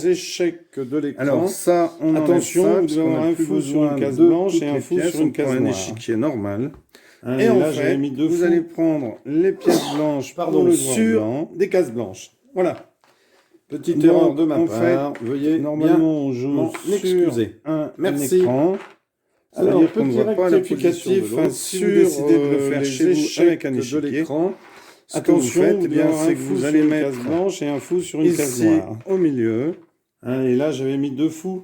les échecs de l'écran. Alors ça, on attention, vous devez avoir un fou sur une case blanche et un fou sur une case noire. Un échiquier normal. Et en fait, vous allez prendre les pièces blanches sur des cases blanches. Voilà. Petite erreur de ma part. Veuillez normalement on joue sur un écran. Alors, petit rectificatif sur les échecs de l'écran. Attention, vous devez avoir un fou sur une case blanche et un fou sur une case noire. Au milieu. Et là, j'avais mis 2 fous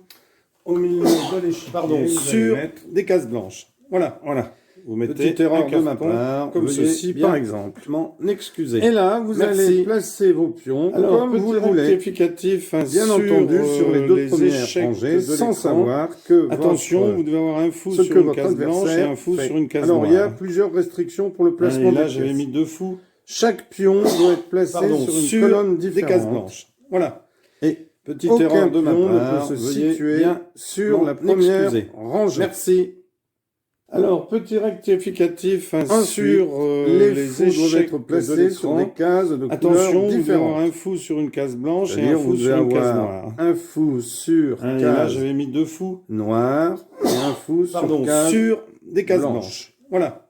au milieu de l'échiquier. Sur des cases blanches. Voilà, voilà. Vous mettez petite erreur de ma part, comme ceci par exemple. M'en excuser. Et là, vous allez placer vos pions comme vous le voulez. Rectificatif, bien entendu, sur les deux premières rangées, sans savoir que attention, vous devez avoir un fou sur une case blanche et un fou sur une case noire. Alors, il y a plusieurs restrictions pour le placement des pièces. Là, j'avais mis 2 fous. Chaque pion doit être placé sur une colonne différente. Des cases blanches. Voilà. Et petite erreur de ma part, peut se situer bien sur la première rangée. Merci. Alors, petit rectificatif sur les échecs doivent être placés sur des cases de attention, couleurs différentes. Vous devez avoir un fou sur une case blanche et un fou sur une case noire. Un fou sur case là, j'avais mis 2 fous noirs et un fou sur des cases blanches. Voilà.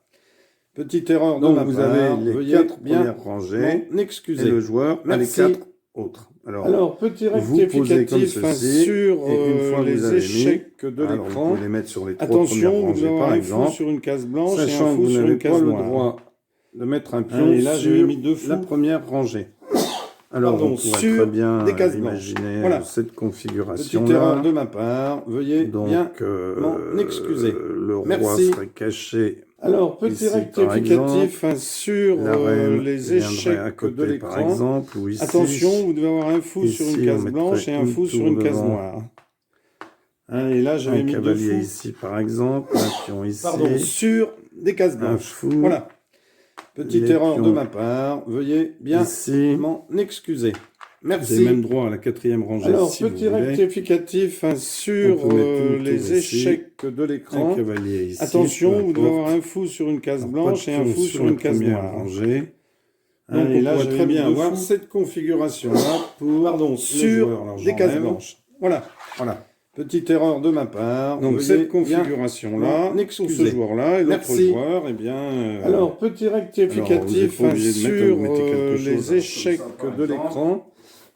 Petite erreur de ma part. Vous avez les 4 premières rangées et le joueur a les 4 autres. Alors, petit rectificatif sur les échecs de l'écran. Vous pouvez les mettre sur les 3 attention, premières rangées, vous par un exemple. fou sur une case blanche sachant et un fou sur une case noire. Vous n'avez pas le droit de mettre un pion sur la première rangée. Alors, vous pourrez très bien imaginer cette configuration-là. Petite erreur de ma part, veuillez bien m'en excuser. Le roi serait caché. Alors, petit rectificatif sur les échecs de l'écran. Par exemple, ou ici, attention, vous devez avoir un fou sur une case blanche et un fou sur une case noire. Et là, j'avais mis 2 fous. Ici, par exemple, un pion ici. Sur des cases blanches. Voilà. Petite erreur de ma part, veuillez bien m'en excuser. Merci. Vous avez même droit à la 4e rangée. Alors, petit rectificatif sur les échecs de l'écran. Attention, vous devez avoir un fou sur une case blanche et un fou sur une case noire. Donc, et là, j'aimerais bien avoir cette configuration-là pour sur des cases blanches. Voilà. Voilà. Petite erreur de ma part. Donc, cette configuration-là, pour ce joueur-là et l'autre joueur, eh bien... Alors, petit rectificatif sur les échecs de l'écran.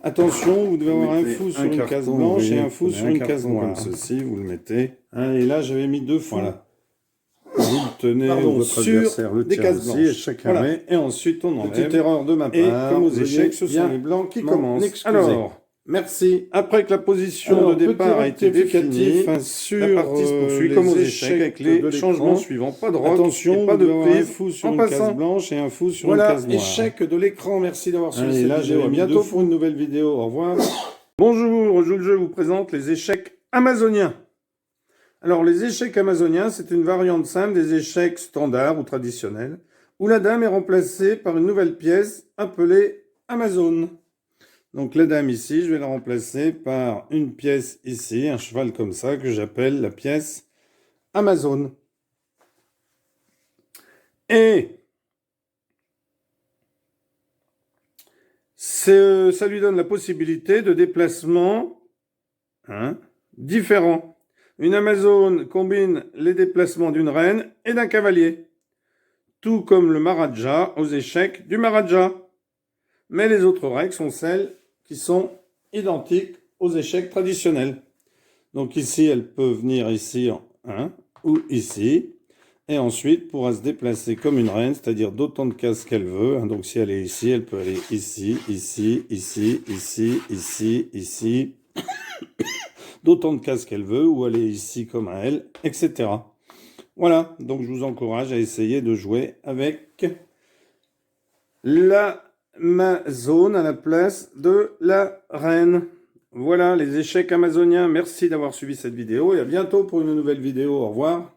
Attention, vous devez avoir un fou sur une case blanche et un fou sur une case noire. Comme ceci, vous le mettez. Et là, j'avais mis 2 fous. Voilà. Vous le tenez, votre adversaire le tire aussi, et chacun met. Et ensuite, on enlève. Petite erreur de ma part. Et comme aux échecs, ce sont les blancs qui commencent. Alors, merci. Après que la position de départ a été définie, la partie se poursuit comme aux échecs avec les changements suivants. Pas de rock, attention, pas de prise, un fou sur une case blanche et un fou sur une case noire. Échec de l'écran, merci d'avoir suivi cette vidéo. À bientôt pour une nouvelle vidéo. Au revoir. Bonjour, Joue le jeu vous présente les échecs amazoniens. Alors, les échecs amazoniens, c'est une variante simple des échecs standards ou traditionnels, où la dame est remplacée par une nouvelle pièce appelée Amazone. Donc la dame ici, je vais la remplacer par une pièce ici, un cheval comme ça, que j'appelle la pièce Amazone. Et ça lui donne la possibilité de déplacements différents. Une Amazone combine les déplacements d'une reine et d'un cavalier, tout comme le Maharaja aux échecs du Maharaja. Mais les autres règles sont celles qui sont identiques aux échecs traditionnels. Donc ici, elle peut venir ici en 1 ou ici, et ensuite pourra se déplacer comme une reine, c'est-à-dire d'autant de cases qu'elle veut. Donc si elle est ici, elle peut aller ici, ici, ici, ici, ici, ici, d'autant de cases qu'elle veut, ou aller ici comme à elle, etc. Voilà, donc je vous encourage à essayer de jouer avec l'Amazone à la place de la reine. Voilà les échecs amazoniens. Merci d'avoir suivi cette vidéo et à bientôt pour une nouvelle vidéo. Au revoir.